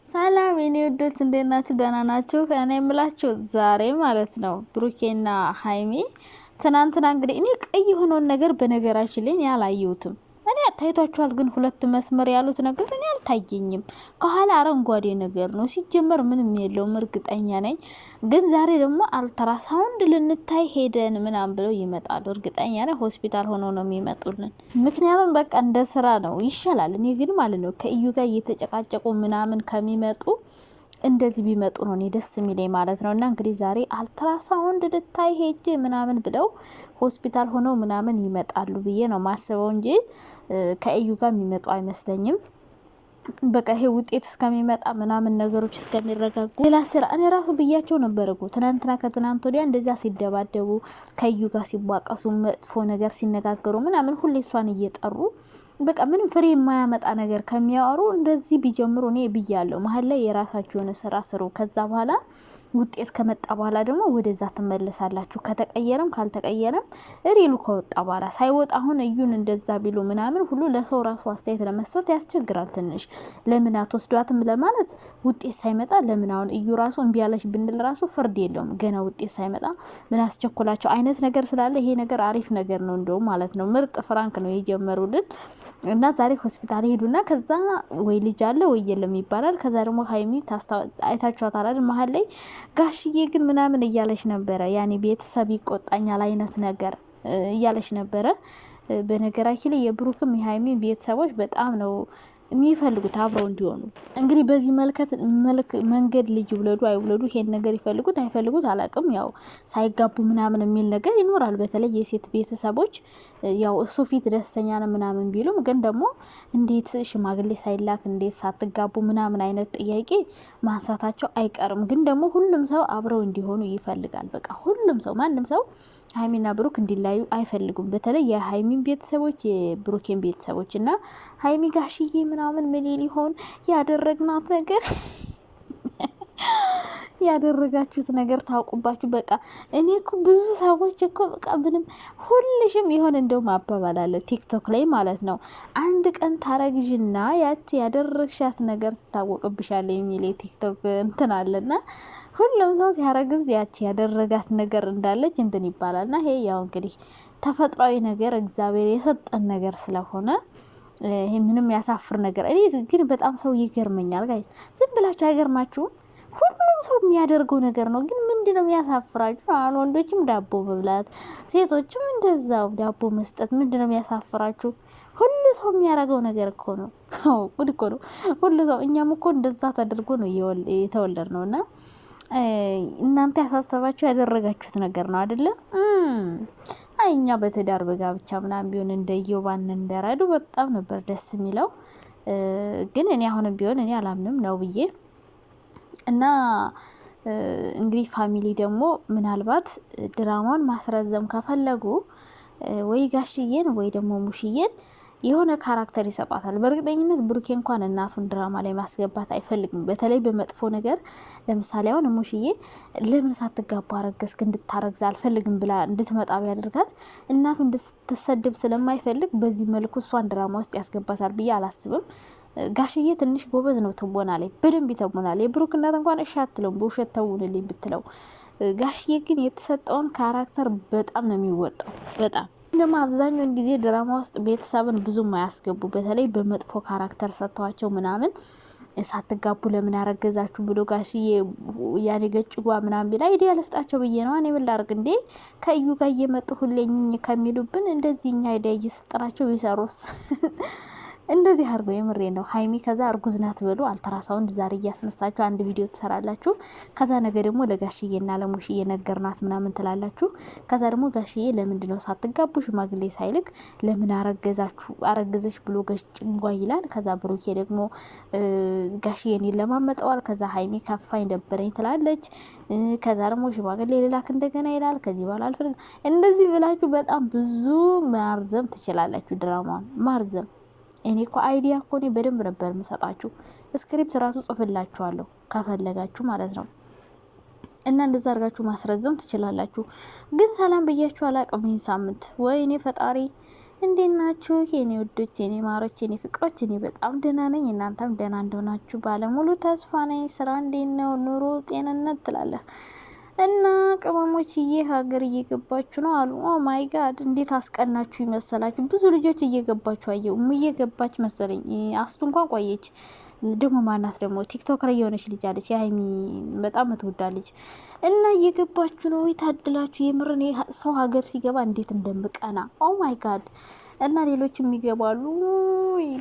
ሰላም የኔ ውዶች እንዴት ናችሁ? ደህና ናችሁ? እኔ የምላችሁ ዛሬ ማለት ነው ብሩኬና ሀይሚ ትናንትና እንግዲህ እኔ ቀይ የሆነውን ነገር በነገራችን ላይ እኔ አላየሁትም። እኔ ታይቷችኋል፣ ግን ሁለት መስመር ያሉት ነገር እኔ አልታየኝም። ከኋላ አረንጓዴ ነገር ነው ሲጀመር ምንም የለውም እርግጠኛ ነኝ። ግን ዛሬ ደግሞ አልትራሳውንድ ልንታይ ሄደን ምናምን ብለው ይመጣሉ። እርግጠኛ ነኝ ሆስፒታል ሆኖ ነው የሚመጡልን። ምክንያቱም በቃ እንደ ስራ ነው ይሻላል። እኔ ግን ማለት ነው ከእዩ ጋር እየተጨቃጨቁ ምናምን ከሚመጡ እንደዚህ ቢመጡ ነው እኔ ደስ የሚለኝ ማለት ነው። እና እንግዲህ ዛሬ አልትራሳውንድ ልታይ ሄጄ ምናምን ብለው ሆስፒታል ሆነው ምናምን ይመጣሉ ብዬ ነው ማስበው እንጂ ከእዩ ጋር የሚመጡ አይመስለኝም። በቃ ይሄ ውጤት እስከሚመጣ ምናምን ነገሮች እስከሚረጋጉ ሌላ ስራ እኔ ራሱ ብያቸው ነበር እኮ ትናንትና ከትናንት ወዲያ እንደዚያ ሲደባደቡ ከእዩ ጋር ሲቧቀሱ መጥፎ ነገር ሲነጋገሩ ምናምን ሁሌ እሷን እየጠሩ በቃ ምንም ፍሬ የማያመጣ ነገር ከሚያወሩ እንደዚህ ቢጀምሩ እኔ ብያለሁ። መሀል ላይ የራሳችሁ የሆነ ስራ ስሩ። ከዛ በኋላ ውጤት ከመጣ በኋላ ደግሞ ወደዛ ትመለሳላችሁ። ከተቀየረም ካልተቀየረም ሪሉ ከወጣ በኋላ ሳይወጣ አሁን እዩን እንደዛ ቢሉ ምናምን ሁሉ ለሰው ራሱ አስተያየት ለመስጠት ያስቸግራል ትንሽ። ለምን አትወስዷትም ለማለት ውጤት ሳይመጣ ለምን አሁን እዩ ራሱ እምቢ ያለች ብንል ራሱ ፍርድ የለውም። ገና ውጤት ሳይመጣ ምን አስቸኮላቸው አይነት ነገር ስላለ ይሄ ነገር አሪፍ ነገር ነው እንደውም ማለት ነው። ምርጥ ፍራንክ ነው የጀመሩልን። እና ዛሬ ሆስፒታል ሄዱና ከዛ ወይ ልጅ አለ ወይ የለም ይባላል። ከዛ ደግሞ ሀይሚ አይታችኋታል አይደል? መሀል ላይ ጋሽዬ ግን ምናምን እያለች ነበረ። ያኔ ቤተሰብ ይቆጣኛል አይነት ነገር እያለች ነበረ። በነገራችን ላይ የብሩክም የሀይሚ ቤተሰቦች በጣም ነው የሚፈልጉት አብረው እንዲሆኑ። እንግዲህ በዚህ መንገድ ልጅ ይውለዱ አይውለዱ ይሄን ነገር ይፈልጉት አይፈልጉት አላቅም። ያው ሳይጋቡ ምናምን የሚል ነገር ይኖራል። በተለይ የሴት ቤተሰቦች ያው እሱ ፊት ደስተኛ ነው ምናምን ቢሉም ግን ደግሞ እንዴት ሽማግሌ ሳይላክ እንዴት ሳትጋቡ ምናምን አይነት ጥያቄ ማንሳታቸው አይቀርም። ግን ደግሞ ሁሉም ሰው አብረው እንዲሆኑ ይፈልጋል። በቃ ሁሉም ሰው ማንም ሰው ሀይሚና ብሩክ እንዲላዩ አይፈልጉም። በተለይ የሀይሚን ቤተሰቦች የብሩኬን ቤተሰቦች እና ሀይሚ ጋሽዬ ምናምን ምን ሊሆን ያደረግናት ነገር ያደረጋችሁት ነገር ታውቁባችሁ። በቃ እኔ እኮ ብዙ ሰዎች እኮ በቃ ምንም ሁልሽም ይሆን እንደውም አባባል አለ ቲክቶክ ላይ ማለት ነው። አንድ ቀን ታረግዥና ያቺ ያደረግሻት ነገር ትታወቅብሻለ የሚል የቲክቶክ እንትን አለና ሁሉም ሰው ሲያረግዝ ያቺ ያደረጋት ነገር እንዳለች እንትን ይባላልና ይሄ ያው እንግዲህ ተፈጥሯዊ ነገር እግዚአብሔር የሰጠን ነገር ስለሆነ ይሄ ምንም ያሳፍር ነገር። እኔ ግን በጣም ሰው ይገርመኛል ጋይስ። ዝም ብላችሁ አይገርማችሁም? ሁሉም ሰው የሚያደርገው ነገር ነው። ግን ምንድነው የሚያሳፍራችሁ? አሁን ወንዶችም ዳቦ መብላት፣ ሴቶችም እንደዛው ዳቦ መስጠት ምንድነው የሚያሳፍራችሁ? ሁሉ ሰው የሚያደርገው ነገር እኮ ነው። ጉድ እኮ ነው ሁሉ ሰው። እኛም እኮ እንደዛ ተደርጎ ነው የተወለድ ነው። እና እናንተ ያሳሰባችሁ ያደረጋችሁት ነገር ነው አይደለ? እኛ በትዳር በጋብቻ ምናምን ቢሆን እንደየባን እንደራዱ በጣም ነበር ደስ የሚለው። ግን እኔ አሁንም ቢሆን እኔ አላምንም ነው ብዬ እና እንግዲህ ፋሚሊ ደግሞ ምናልባት ድራማውን ማስረዘም ከፈለጉ ወይ ጋሽዬን ወይ ደግሞ ሙሽዬን የሆነ ካራክተር ይሰጣታል። በእርግጠኝነት ብሩኬ እንኳን እናቱን ድራማ ላይ ማስገባት አይፈልግም። በተለይ በመጥፎ ነገር ለምሳሌ አሁን ሙሽዬ ለምን ሳትጋባ አረገዝክ እንድታረግዝ አልፈልግም ብላ እንድትመጣ ቢያደርጋት እናቱ እንድትሰድብ ስለማይፈልግ በዚህ መልኩ እሷን ድራማ ውስጥ ያስገባታል ብዬ አላስብም። ጋሽዬ ትንሽ ጎበዝ ነው ትወና ላይ በደንብ ይተውናል። የብሩክ እናት እንኳን እሺ አትለውም በውሸት ተውንልኝ ብትለው። ጋሽዬ ግን የተሰጠውን ካራክተር በጣም ነው የሚወጣው። በጣም ደግሞ አብዛኛውን ጊዜ ድራማ ውስጥ ቤተሰብን ብዙም አያስገቡ። በተለይ በመጥፎ ካራክተር ሰጥተዋቸው ምናምን ሳትጋቡ ለምን ያረገዛችሁ ብሎ ጋሽዬ ያኔ ገጭጓ ምናምን ቢላ አይዲያ ልስጣቸው ብዬ ነው። እኔ ምን ላድርግ እንዴ? ከእዩ ጋር እየመጡ ሁሌኝ ከሚሉብን እንደዚህ እኛ አይዲያ እየሰጠናቸው ቢሰሩስ? እንደዚህ አድርጎ የምሬ ነው። ሀይሚ ከዛ እርጉዝ ናት ብሎ አልትራሳውንድ ዛሬ እያስነሳችሁ አንድ ቪዲዮ ትሰራላችሁ። ከዛ ነገ ደግሞ ለጋሽዬና ለሙሽዬ ነገርናት ምናምን ትላላችሁ። ከዛ ደግሞ ጋሽዬ ለምንድነው ሳትጋቡ ሽማግሌ ሳይልክ ለምን አረገዘች ብሎ ገጭንጓ ይላል። ከዛ ብሩኬ ደግሞ ጋሽዬን ይለማመጠዋል። ከዛ ሀይሚ ከፋኝ ደበረኝ ትላለች። ከዛ ደግሞ ሽማግሌ ልላክ እንደገና ይላል። ከዚህ በኋላ አልፈልግም እንደዚህ ብላችሁ በጣም ብዙ ማርዘም ትችላላችሁ። ድራማውን ማርዘም እኔ እኮ አይዲያ እኮ እኔ በደንብ ነበር የምሰጣችሁ። ስክሪፕት ራሱ ጽፍላችኋለሁ ከፈለጋችሁ ማለት ነው። እና እንደዛ አድርጋችሁ ማስረዘም ትችላላችሁ። ግን ሰላም ብያችሁ አላቅም ይህን ሳምንት። ወይኔ ፈጣሪ እንዴት ናችሁ የኔ ውዶች፣ የኔ ማሮች፣ የኔ ፍቅሮች? እኔ በጣም ደህና ነኝ። እናንተም ደህና እንደሆናችሁ ባለሙሉ ተስፋ ነኝ። ስራ እንዴት ነው? ኑሮ፣ ጤንነት ትላለህ እና ቅመሞችዬ ሀገር እየገባችሁ ነው አሉ። ኦ ማይ ጋድ እንዴት አስቀናችሁ ይመሰላችሁ። ብዙ ልጆች እየገባችሁ አየሁ። እየገባች መሰለኝ። አስቱ እንኳን ቆየች። ደግሞ ማናት ደግሞ ቲክቶክ ላይ የሆነች ልጅ አለች፣ የሀይሚ በጣም ትወዳለች። እና እየገባችሁ ነው። የታድላችሁ የምርን ሰው ሀገር ሲገባ እንዴት እንደምቀና ኦ ማይ ጋድ። እና ሌሎችም ይገባሉ።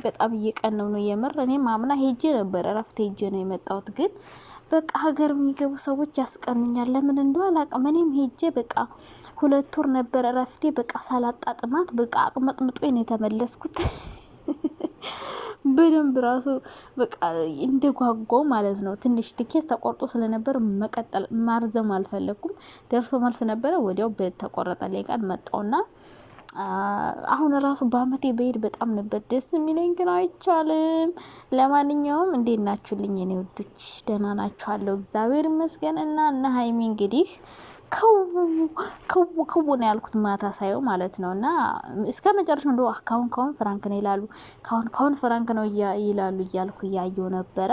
በጣም እየቀነው ነው የምር። እኔም አምና ሄጄ ነበር፣ እረፍት ሄጄ ነው የመጣሁት። ግን በቃ ሀገር የሚገቡ ሰዎች ያስቀኑኛል። ለምን እንደው አላውቅም። እኔም ሄጄ በቃ 2 ወር ነበር እረፍቴ። በቃ ሳላጣጥማት በቃ አቅመጥምጦ ነው የተመለስኩት። በደንብ ራሱ በቃ እንደጓጓው ማለት ነው። ትንሽ ትኬት ተቆርጦ ስለነበር መቀጠል ማርዘም አልፈለኩም። ደርሶ መልስ ነበረ። ወዲያው በተቆረጠልኝ ቀን መጣውና አሁን ራሱ በአመቴ በሄድ በጣም ነበር ደስ የሚለኝ፣ ግን አይቻልም። ለማንኛውም እንዴት ናችሁልኝ የኔ ውዶች? ደህና ናችኋለሁ እግዚአብሔር ይመስገን። እና ሀይሚ እንግዲህ ከው ነው ያልኩት ማታ ሳየው ማለት ነው። እና እስከ መጨረሻው እንደው ካሁን ፍራንክ ነው ይላሉ፣ ካሁን ፍራንክ ነው ይላሉ እያልኩ እያየው ነበረ።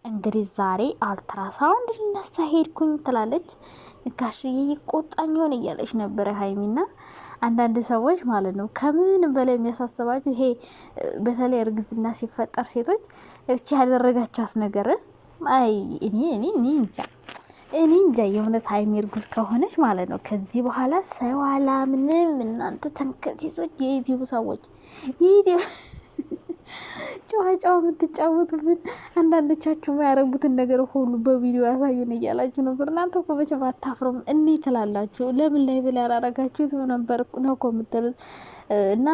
እንግዲህ ዛሬ አልትራሳውንድ ልነሳ ሄድኩኝ ትላለች። ጋሽዬ ይቆጣኝ ሆነ እያለች ነበረ ሀይሚና አንዳንድ ሰዎች ማለት ነው ከምንም በላይ የሚያሳስባችሁ ይሄ በተለይ እርግዝና ሲፈጠር ሴቶች እቺ ያደረጋቻት ነገር አይ እኔ እንጃ የእውነት ሀይሚ እርጉዝ ከሆነች ማለት ነው ከዚህ በኋላ ሰው አላምንም። እናንተ ተንከቲሶች፣ የዩቲዩብ ሰዎች፣ የዩቲዩብ ጨዋጫው የምትጫወቱብን አንዳንዶቻችሁ ያረጉትን ነገር ሁሉ በቪዲዮ ያሳዩን እያላችሁ ነበር። እናንተ እኮ መቼም አታፍሩም። እኔ ትላላችሁ ለምን ላይ ብላ ያላረጋችሁት ነበር ነው እኮ የምትሉት። እና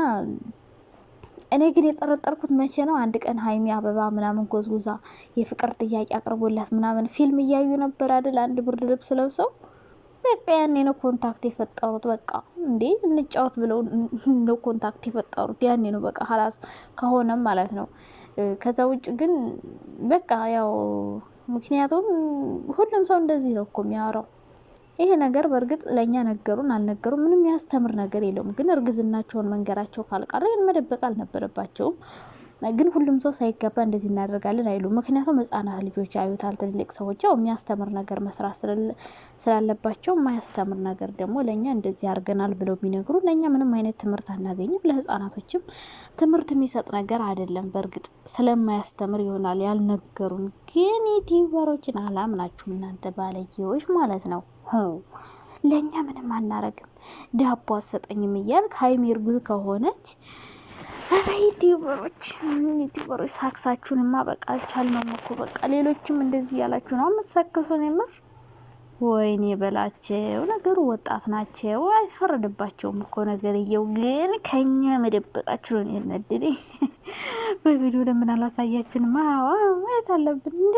እኔ ግን የጠረጠርኩት መቼ ነው አንድ ቀን ሀይሚ አበባ ምናምን ጎዝጉዛ የፍቅር ጥያቄ አቅርቦላት ምናምን ፊልም እያዩ ነበር አይደል? አንድ ብርድ ልብስ ለብሰው በቃ ያኔ ነው ኮንታክት የፈጠሩት። በቃ እንዴ እንጫወት ብለው ነው ኮንታክት የፈጠሩት ያኔ ነው። በቃ ሀላስ ከሆነም ማለት ነው። ከዛ ውጭ ግን በቃ ያው ምክንያቱም ሁሉም ሰው እንደዚህ ነው እኮ የሚያወራው። ይሄ ነገር በእርግጥ ለኛ ነገሩን አልነገሩም ምንም ያስተምር ነገር የለውም። ግን እርግዝናቸውን መንገራቸው ካልቀረ መደበቅ አልነበረባቸውም። ግን ሁሉም ሰው ሳይገባ እንደዚህ እናደርጋለን አይሉ። ምክንያቱም ህጻናት ልጆች ያዩታል። ትልልቅ ሰዎች ያው የሚያስተምር ነገር መስራት ስላለባቸው የማያስተምር ነገር ደግሞ ለኛ እንደዚህ አድርገናል ብለው ቢነግሩ ለኛ ምንም አይነት ትምህርት አናገኝም። ለህጻናቶችም ትምህርት የሚሰጥ ነገር አይደለም። በእርግጥ ስለማያስተምር ይሆናል ያልነገሩን። ግን ዩቲዩበሮችን አላምናችሁም እናንተ ባለጌዎች ማለት ነው። ለኛ ምንም አናረግም ዳቦ አሰጠኝም እያልክ ሀይሚ እርጉዝ ከሆነች አረ ዩቲዩበሮች ሳክሳችሁንማ በቃ አልቻልነውም እኮ በቃ። ሌሎችም እንደዚህ ያላችሁ ነው የምትሰክሱን። የምር ወይኔ በላቸው። ነገሩ ወጣት ናቸው አይፈረድባቸውም እኮ ነገርየው። ግን ከኛ መደበቃችሁ ነው ያነደደኝ። በቪዲዮ ለምን አላሳያችሁንም? ማየት አለብን እንዴ?